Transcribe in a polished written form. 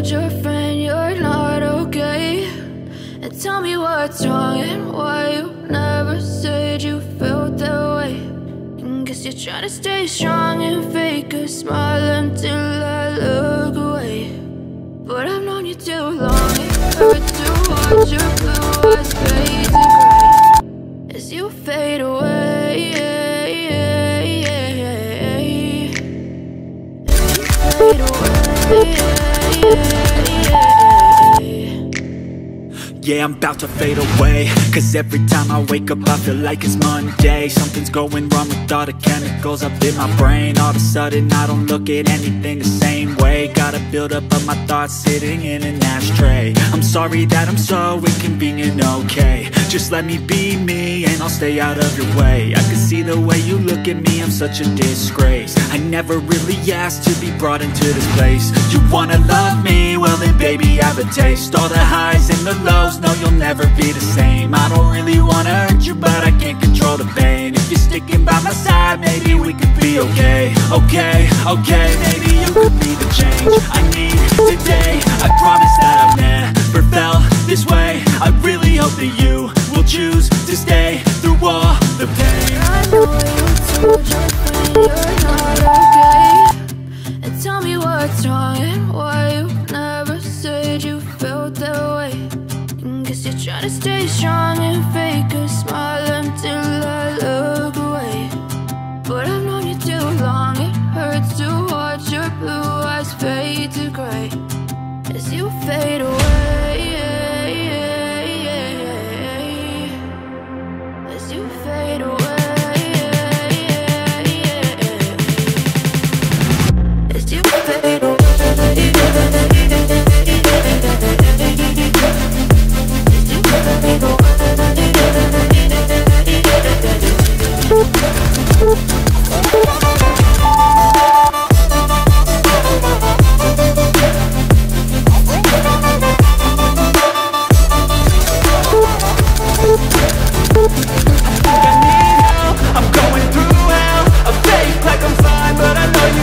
told your friend you're not okay? And tell me what's wrong and why you never said you felt that way. And guess you're trying to stay strong and fake a smile until I look away. But I've known you too long, it hurts to watch your blue eyes fade to gray as you fade away. Fade away. Yeah, I'm about to fade away, cause every time I wake up I feel like it's Monday. Something's going wrong with all the chemicals up in my brain. All of a sudden I don't look at anything the same way. Got a buildup of my thoughts sitting in an ashtray. I'm sorry that I'm so inconvenient, okay? Just let me be me and I'll stay out of your way. I can see the way you look at me, I'm such a disgrace. I never really asked to be brought into this place. You wanna love me? Well then baby, have a taste. All the highs and the lows, no, you'll never be the same. I don't really wanna hurt you, but I can't control the pain. If you're sticking by my side, maybe we could be okay. Okay, okay, maybe you could be the change I need today. I promise that I've never felt this way. I really hope that you will choose to stay through all the pain. I know you told your friend you're not okay. And tell me what's wrong and why you never said you felt that way. Guess you're trying to stay strong and fake a smile until I look away. But I've known you too long, it hurts to watch your blue eyes fade to gray as you fade away. As you fade away. As you fade away. I'm going through hell. I fake like I'm fine, but I know you